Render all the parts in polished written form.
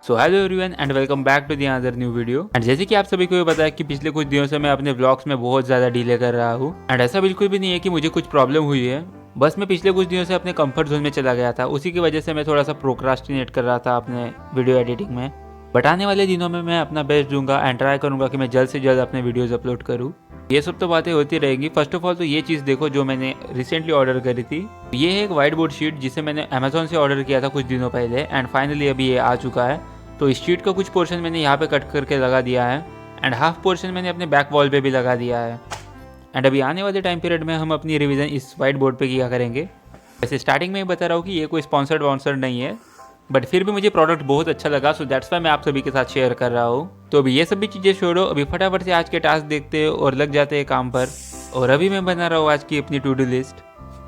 So hello everyone and welcome back to the another new video. And जैसे कि आप सभी को ये पता है कि पिछले कुछ दिनों से मैं अपने व्लॉग्स में बहुत ज़्यादा डिले कर रहा हूँ। एंड ऐसा बिल्कुल भी नहीं है कि मुझे कुछ प्रॉब्लम हुई है, बस मैं पिछले कुछ दिनों से अपने कंफर्ट जोन में चला गया था। उसी की वजह से मैं थोड़ा सा प्रोक्रास्टिनेट कर रहा था अपने वीडियो एडिटिंग में। बट आने वाले दिनों में मैं अपना बेस्ट दूंगा एंड ट्राई करूंगा कि मैं जल्द से जल्द अपने वीडियोज़ अपलोड करूँ। ये सब तो बातें होती रहेंगी। फर्स्ट ऑफ ऑल तो ये चीज़ देखो जो मैंने रिसेंटली ऑर्डर करी थी। ये है एक व्हाइट बोर्ड शीट जिसे मैंने अमेजोन से ऑर्डर किया था कुछ दिनों पहले एंड फाइनली अभी ये आ चुका है। तो इस शीट का कुछ पोर्शन मैंने यहाँ पे कट करके लगा दिया है एंड हाफ पोर्शन मैंने अपने बैक वॉल पे भी लगा दिया है। एंड अभी आने वाले टाइम पीरियड में हम अपनी रिवीजन इस वाइट बोर्ड पे किया करेंगे। वैसे स्टार्टिंग में ही बता रहा हूँ कि ये कोई स्पॉन्सर्ड वॉन्सर्ड नहीं है, बट फिर भी मुझे प्रोडक्ट बहुत अच्छा लगा, सो दैट्स वाई मैं आप सभी के साथ शेयर कर रहा हूँ। तो अभी ये सभी चीज़ें छोड़ो, अभी फटाफट से आज के टास्क देखते हैं और लग जाते हैं काम पर। और अभी मैं बना रहा हूँ आज की अपनी टू डू लिस्ट।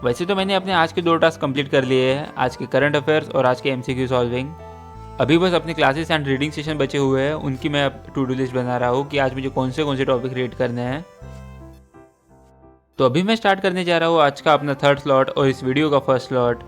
वैसे तो मैंने अपने आज के 2 टास्क कंप्लीट कर लिए हैं, आज के करंट अफेयर्स और आज के एमसीक्यू सॉल्विंग। अभी बस अपने क्लासेस एंड रीडिंग सेशन बचे हुए हैं, उनकी मैं टू डू लिस्ट बना रहा हूँ कि आज मुझे कौन से टॉपिक रीड करने हैं। तो अभी मैं स्टार्ट करने जा रहा हूँ आज का अपना थर्ड स्लॉट और इस वीडियो का फर्स्ट स्लॉट।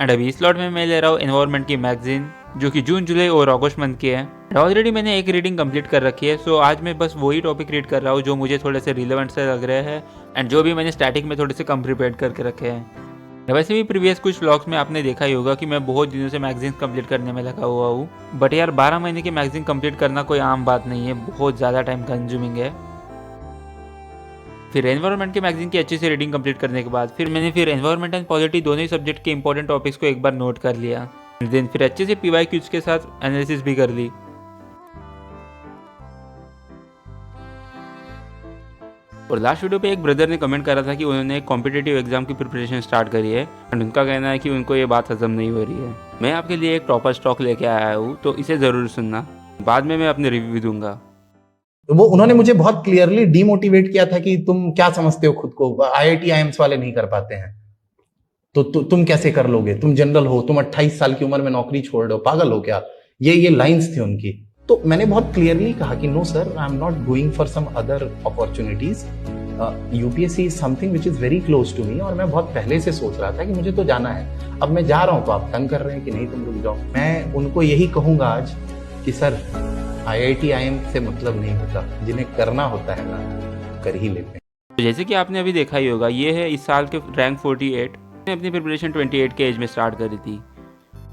एंड अभी इस स्लॉट में मैं ले रहा हूँ एनवायरनमेंट की मैगजीन, जो कि जून जुलाई और अगस्त मंथ की है। ऑलरेडी मैंने एक रीडिंग कंप्लीट कर रखी है, सो आज मैं बस वही टॉपिक रीड कर रहा हूँ जो मुझे थोड़े से रिलेवेंट से लग रहे हैं एंड जो भी मैंने स्टार्टिंग में थोड़े से कम प्रिपेयर करके रखे हैं। वैसे भी प्रीवियस कुछ व्लॉग्स में आपने देखा ही होगा कि मैं बहुत दिनों से मैगजीन कंप्लीट करने में लगा हुआ हूँ। बट यार 12 महीने की मैगजीन कंप्लीट करना कोई आम बात नहीं है, बहुत ज़्यादा टाइम कंज्यूमिंग है। फिर एनवायरनमेंट के मैगजीन की अच्छे से रीडिंग कंप्लीट करने के बाद फिर मैंने एनवायरनमेंट एंड पॉलिटी दोनों ही सब्जेक्ट के इंपॉर्टेंट टॉपिक्स को एक बार नोट कर लिया। देन फिर अच्छे से PYQs के साथ एनालिसिस भी कर ली। और लास्ट वीडियो पे एक ब्रदर ने कमेंट करा था कि उन्होंने एक कॉम्पिटिटिव एग्जाम की प्रिपरेशन स्टार्ट करी है एंड उनका कहना है कि उनको ये बात हजम नहीं हो रही है। मैं आपके लिए एक प्रॉपर स्टॉक लेके आया हूँ, तो इसे ज़रूर सुनना, बाद में मैं अपने रिव्यू दूंगा। वो उन्होंने मुझे बहुत क्लियरली डीमोटिवेट किया था कि तुम क्या समझते हो खुद को, IIT IIMs वाले नहीं कर पाते हैं तो तुम कैसे कर लोगे, तुम जनरल हो, तुम 28 साल की उम्र में नौकरी छोड़ रहे हो, पागल हो क्या। ये लाइंस थी उनकी। तो मैंने बहुत क्लियरली कहा कि no sir, I am not going for some other opportunities. UPSC is something which is very close to me और मैं बहुत पहले से सोच रहा था कि मुझे तो जाना है। अब मैं जा रहा हूं तो आप तंग कर रहे हैं कि नहीं तुम रुक जाओ। मैं उनको यही कहूंगा आज कि सर, IIT IIM से मतलब नहीं होता, जिन्हें करना होता है ना कर ही लेते हैं। तो जैसे कि आपने अभी देखा ही होगा, ये है इस साल के रैंक 48। मैंने अपनी प्रिपरेशन 28 के एज में स्टार्ट करी थी।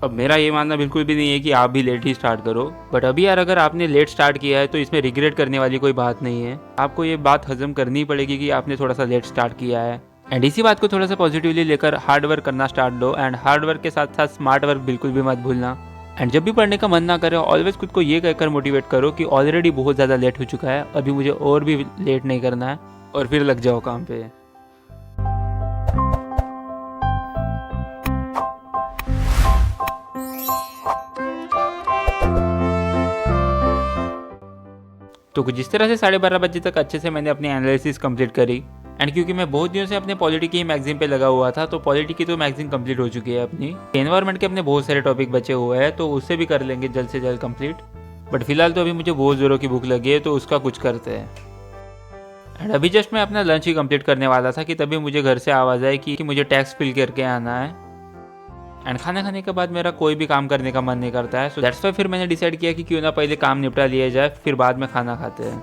अब मेरा ये मानना बिल्कुल भी नहीं है कि आप भी लेट ही स्टार्ट करो, बट अभी यार अगर आपने लेट स्टार्ट किया है तो इसमें रिग्रेट करने वाली कोई बात नहीं है। आपको ये बात हजम करनी पड़ेगी कि आपने थोड़ा सा लेट स्टार्ट किया है एंड इसी बात को थोड़ा सा पॉजिटिवली लेकर हार्ड वर्क करना स्टार्ट दो। एंड हार्ड वर्क के साथ साथ स्मार्ट वर्क बिल्कुल भी मत भूलना। एंड जब भी पढ़ने का मन ना करे, ऑलवेज खुद को ये कहकर मोटिवेट करो कि ऑलरेडी बहुत ज़्यादा लेट हो चुका है, अभी मुझे और भी लेट नहीं करना है, और फिर लग जाओ काम पे। तो कुछ इस तरह से 12:30 बजे तक अच्छे से मैंने अपनी एनालिसिस कंप्लीट करी। एंड क्योंकि मैं बहुत दिनों से अपने पॉलिटी की मैगजीन पे लगा हुआ था, तो पॉलिटी की तो मैगजीन कंप्लीट हो चुकी है अपनी। एनवायरनमेंट के अपने बहुत सारे टॉपिक बचे हुए हैं, तो उससे भी कर लेंगे जल्द से जल्द कंप्लीट। बट फिलहाल तो अभी मुझे बहुत ज़ोरों की भूख लगी है, तो उसका कुछ करते हैं। एंड अभी जस्ट मैं अपना लंच ही कंप्लीट करने वाला था कि तभी मुझे घर से आवाज़ आई कि मुझे टैक्स फिल करके आना है। एंड खाना खाने के बाद मेरा कोई भी काम करने का मन नहीं करता है, सो दैट्स वाई फिर मैंने डिसाइड किया कि क्यों ना पहले काम निपटा लिया जाए, फिर बाद में खाना खाते हैं।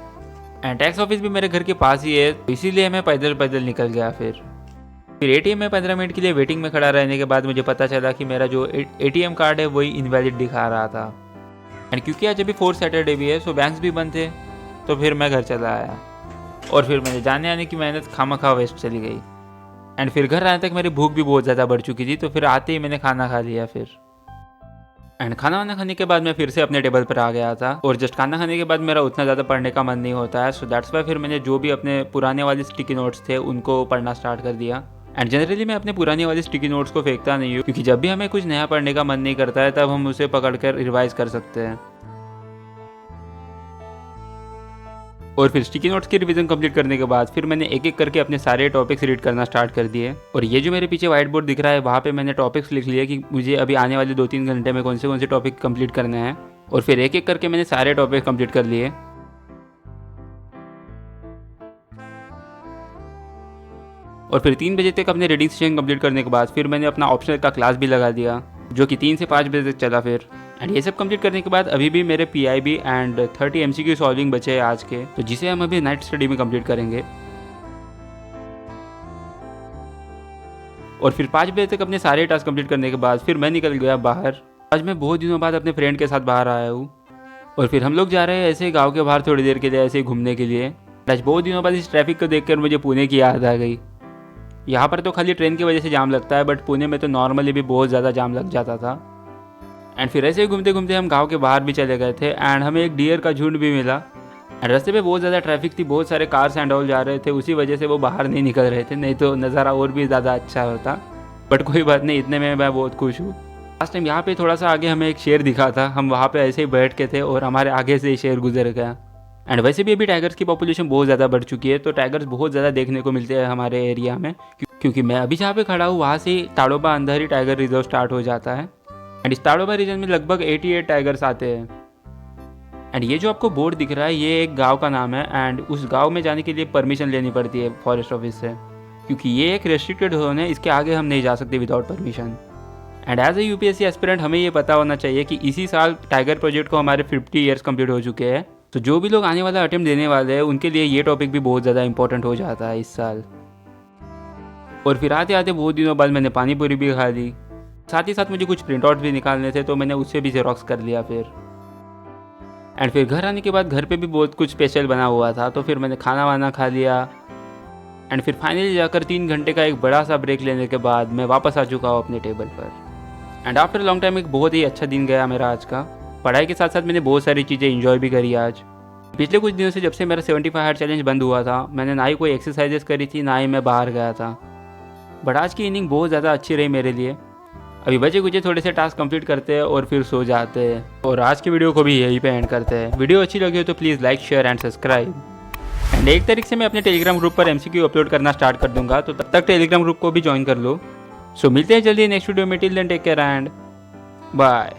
एंड टैक्स ऑफिस भी मेरे घर के पास ही है, तो इसीलिए मैं पैदल पैदल निकल गया। फिर ATM में 15 मिनट के लिए वेटिंग में खड़ा रहने के बाद मुझे पता चला कि मेरा जो ATM कार्ड है वही इनवैलिड दिखा रहा था। एंड क्योंकि आज अभी 4th सैटरडे भी है, सो बैंक्स भी बंद थे, तो फिर मैं घर चला आया और फिर मेरे जाने आने की मेहनत खामखा वेस्ट चली गई। एंड फिर घर आने तक मेरी भूख भी बहुत ज़्यादा बढ़ चुकी थी, तो फिर आते ही मैंने खाना खा लिया। एंड खाना वाना खाने के बाद मैं फिर से अपने टेबल पर आ गया था, और जस्ट खाना खाने के बाद मेरा उतना ज़्यादा पढ़ने का मन नहीं होता है, सो दैट्स वाई फिर मैंने जो भी अपने पुराने वाले स्टिकी नोट्स थे उनको पढ़ना स्टार्ट कर दिया। एंड जनरली मैं अपने पुराने वाले स्टिकी नोट्स को फेंकता नहीं हूँ, क्योंकि जब भी हमें कुछ नया पढ़ने का मन नहीं करता है तब हम उसे पकड़ कर रिवाइज कर सकते हैं। और फिर स्टिकी नोट्स की रिवीजन कंप्लीट करने के बाद फिर मैंने एक एक करके अपने सारे टॉपिक्स रीड करना स्टार्ट कर दिए। और ये जो मेरे पीछे व्हाइट बोर्ड दिख रहा है, वहाँ पे मैंने टॉपिक्स लिख लिए कि मुझे अभी आने वाले 2-3 घंटे में कौन से टॉपिक कंप्लीट करने हैं, और फिर एक एक करके मैंने सारे टॉपिक कंप्लीट कर लिए। और फिर 3 बजे तक अपने रीडिंग सेशन कंप्लीट करने के बाद फिर मैंने अपना ऑप्शनल का क्लास भी लगा दिया, जो कि 3 से 5 बजे तक चला। एंड ये सब कंप्लीट करने के बाद अभी भी मेरे PIB एंड 30 MCQ सॉल्विंग बचे हैं आज के, तो जिसे हम अभी नाइट स्टडी में कंप्लीट करेंगे। और फिर 5 बजे तक अपने सारे टास्क कंप्लीट करने के बाद फिर मैं निकल गया बाहर। आज मैं बहुत दिनों बाद अपने फ्रेंड के साथ बाहर आया हूँ और फिर हम लोग जा रहे हैं ऐसे गांव के बाहर थोड़ी देर के लिए ऐसे घूमने के लिए। आज बहुत दिनों बाद इस ट्रैफिक को देखकर मुझे पुणे की याद आ गई। यहाँ पर तो खाली ट्रेन की वजह से जाम लगता है, बट पुणे में तो नॉर्मली भी बहुत ज़्यादा जाम लग जाता था। एंड फिर ऐसे ही घूमते घूमते हम गांव के बाहर भी चले गए थे एंड हमें एक डियर का झुंड भी मिला। एंड रास्ते पे बहुत ज़्यादा ट्रैफिक थी, बहुत सारे कार्स एंड ऑल जा रहे थे, उसी वजह से वो बाहर नहीं निकल रहे थे, नहीं तो नज़ारा और भी ज़्यादा अच्छा होता। बट कोई बात नहीं, इतने में मैं बहुत खुश हूँ। लास्ट टाइम यहाँ पे थोड़ा सा आगे हमें एक शेर दिखा था, हम वहाँ पे ऐसे ही बैठ के थे और हमारे आगे से ही शेर गुजर गया। एंड वैसे भी अभी टाइगर्स की पॉपुलेशन बहुत ज़्यादा बढ़ चुकी है, तो टाइगर्स बहुत ज़्यादा देखने को मिलते हैं हमारे एरिया में, क्योंकि मैं अभी जहाँ पे खड़ा हूँ वहाँ से Tadoba Andhari tiger reserve start हो जाता है। एंड इस ताड़ोबा रीजन में लगभग 88 टाइगर्स आते हैं। एंड ये जो आपको बोर्ड दिख रहा है ये एक गांव का नाम है एंड उस गांव में जाने के लिए परमिशन लेनी पड़ती है फॉरेस्ट ऑफिस से, क्योंकि ये एक रेस्ट्रिक्टेड जोन है, इसके आगे हम नहीं जा सकते without permission. And as a UPSC aspirant हमें ये पता होना चाहिए कि इसी साल टाइगर प्रोजेक्ट को हमारे 50 ईयर्स कंप्लीट हो चुके हैं, तो जो भी लोग आने वाला अटेम्प्ट देने वाले हैं उनके लिए ये टॉपिक भी बहुत ज़्यादा इंपॉर्टेंट हो जाता है इस साल। और फिर आते आते बहुत दिनों बाद मैंने पानी पूरी भी खा ली, साथ ही साथ मुझे कुछ प्रिंट आउट भी निकालने थे, तो मैंने उससे भी जेरोक्स कर लिया फिर। एंड फिर घर आने के बाद घर पे भी बहुत कुछ स्पेशल बना हुआ था, तो फिर मैंने खाना वाना खा लिया। एंड फिर फाइनली जाकर 3 घंटे का एक बड़ा सा ब्रेक लेने के बाद मैं वापस आ चुका हूँ अपने टेबल पर। एंड आफ्टर लॉन्ग टाइम एक बहुत ही अच्छा दिन गया मेरा आज का। पढ़ाई के साथ साथ मैंने बहुत सारी चीज़ें इंजॉय भी करी आज। पिछले कुछ दिनों से जब से मेरा 75 हार्ड चैलेंज बंद हुआ था, मैंने ना ही कोई एक्सरसाइजेस करी थी, ना ही मैं बाहर गया था। बट आज की इनिंग बहुत ज़्यादा अच्छी रही मेरे लिए। अभी बचे कुछ थोड़े से टास्क कंप्लीट करते हैं और फिर सो जाते हैं, और आज की वीडियो को भी यहीं पे एंड करते हैं। वीडियो अच्छी लगी हो तो please like, share and subscribe. And 1 तारीख से मैं अपने टेलीग्राम ग्रुप पर MCQ अपलोड करना स्टार्ट कर दूंगा, तो तब तक टेलीग्राम ग्रुप को भी ज्वाइन कर लो। सो मिलते हैं जल्दी नेक्स्ट वीडियो में। Till then take care and bye.